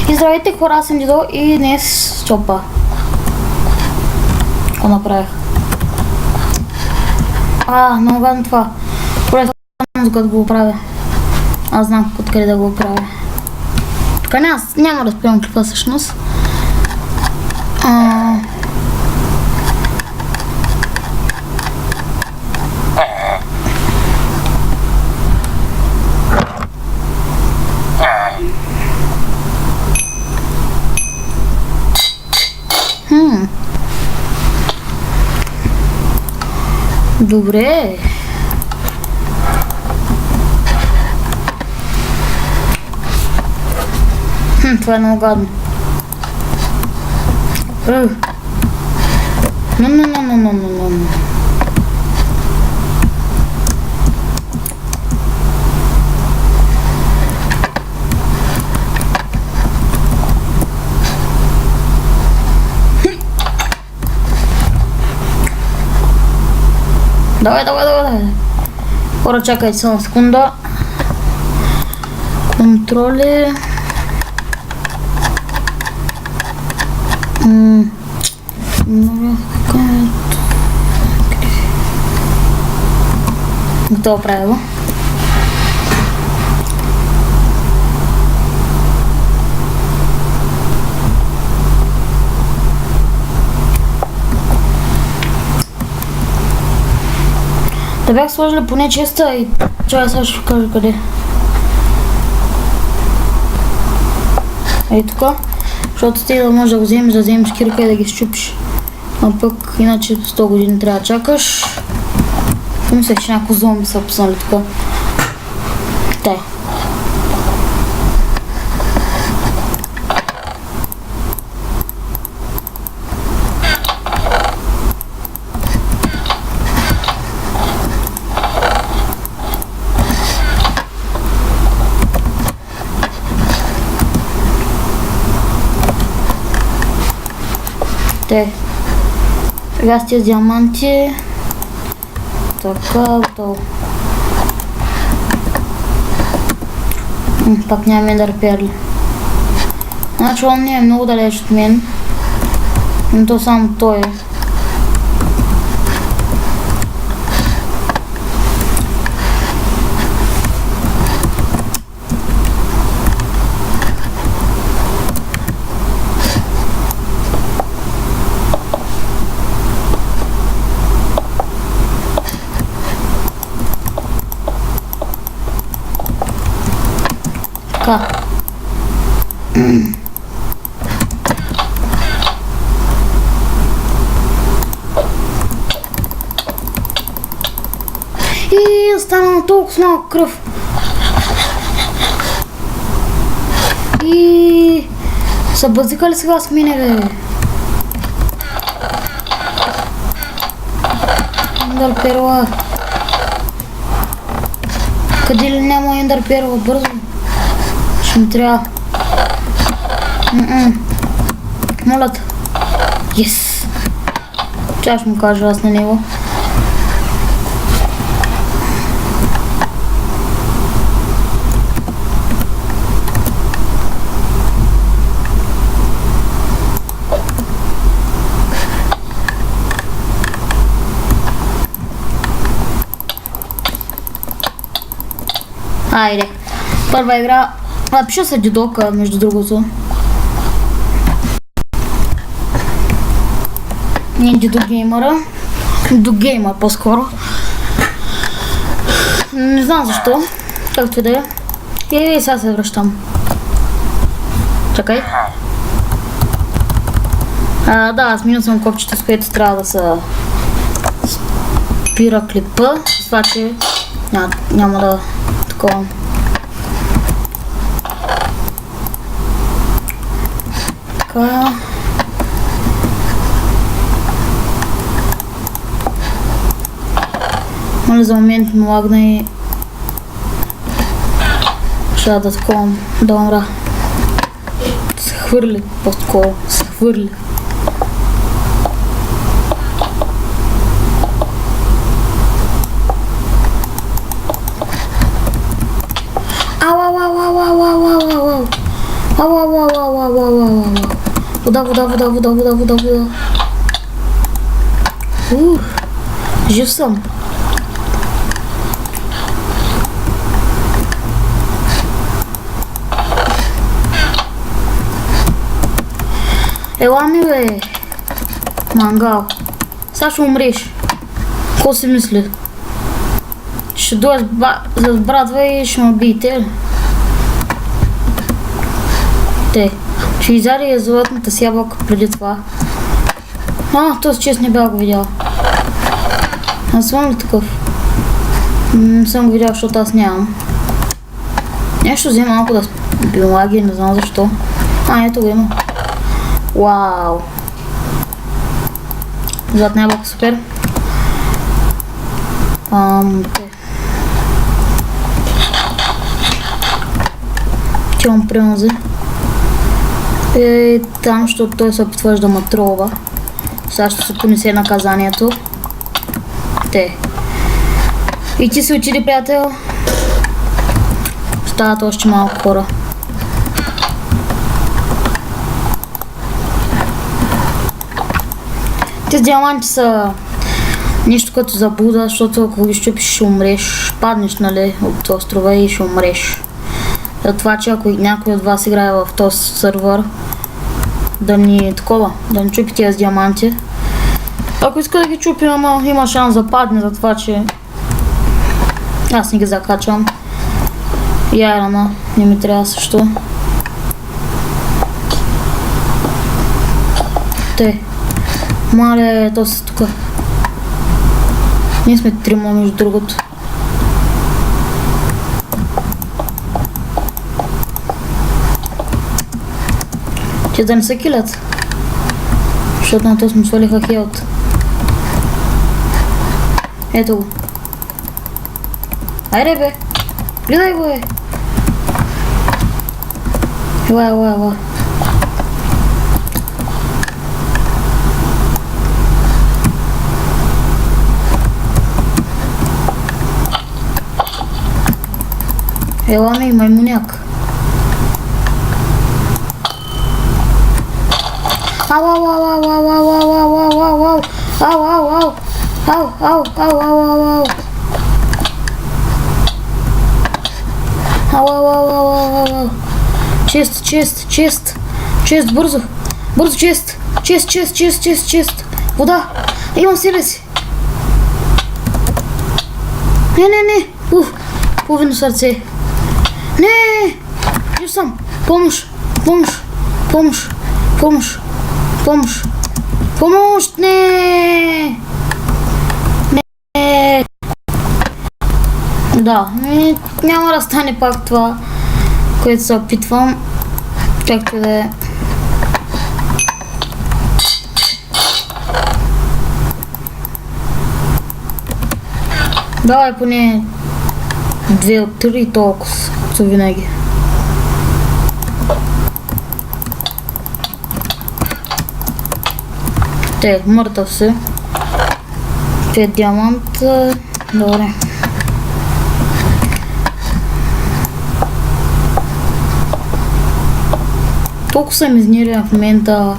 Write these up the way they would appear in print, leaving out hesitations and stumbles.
И здравейте хора, аз съм Дидо и днес чопа. Какво направих? Много гадно това. Просто докато го правя. Аз знам откъде да го правя. Така няма да спрям клипа всъщност. Добре. Това е много гадно. Но. Давай. Хора, чакайте само секунда. Контроли. Готово правило. Да бях сложили поне честа и чая сега ще кажа къде. Ей тук, защото ти да можеш да го вземеш кирка и да ги счупиш. А пък иначе 100 години трябва да чакаш. Помислех, че някакво зомби са пуснали тук. Тай. Те. Сега с тези диаманти. Така, готово. Пак нямам ендър перли. Значи он не е много далеч от мен. Но то само той е. Така. И останала толкова малко кръв. И са бъзика ли сега с мене, бе? Ендър перла. Къде ли няма ендър перла? Бързо. Ще ми трябва. Моля те. Yes. Чая ще му кажа аз на него. Айде. Първа игра. Пиша се Дидока, между другото. Не Дидо геймъра. Дидо геймър по-скоро. Не знам защо. Както и да е. И сега се връщам. Чакай. Да, сменил съм копчето, с което трябва да се спира клипа. С това, че няма да такова. Така. Моля за момент ми лагна и ще да таковам да умра. Се хвърли по-такова, се хвърли. Ау. Вода. Жив съм. Ела ми, бе. Мангал. Сега ще умреш. Какво си мисли? Ще дойдеш с братва и ще ме биете. Те. Ще изяде златната си ябълка преди това. Този чест не бях го видял. Аз съм ли такъв? Не съм го видял, защото аз нямам. Нещо взема малко да спим лаги, не знам защо. Ето го има. Вау! Златна ябълка, супер. Чувам примази. Там, защото той се опитваш да ме тролва. Сега ще се понесе наказанието. И ти се отиди, приятел. Стават още малко хора. Тези диаманти са нещо като заблуда, защото ако ги щупиш ще умреш. Паднеш, нали, от острова и ще умреш. Затова, че ако някой от вас играе в този сървър, да ни чупи тези диаманти. Ако иска да ги чупи, има шанс да падне, затова, че аз не ги закачвам. И айрона не ми трябва също. Мале, то са тук. Ние сме трима, между другото. Че да не се килят. Защото на то сме свалиха хелт. Ето го. Айде, бе! Гледай го, бе! Ела. Ела ми, маймуняк. Ау. Чест, бързо, чест. Вода, имам себе си. Не. Половино сърце. Не, жив съм. Помощ, не. Да, няма да стане пак това, което се опитвам. Както да е. Давай поне 2 от 3 и толкова, като винаги. Мъртъв се. 5 диаманта. Добре. Толкова съм изнервен в момента.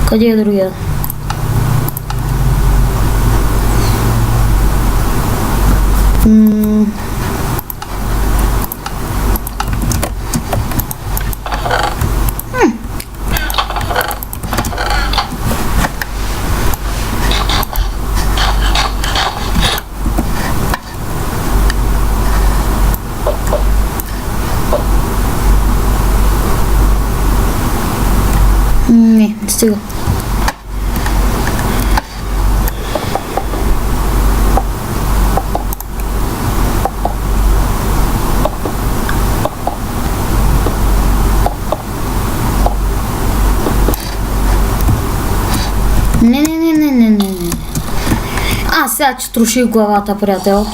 Къде е другия? Не стига. Не. Сега че троши главата, приятел.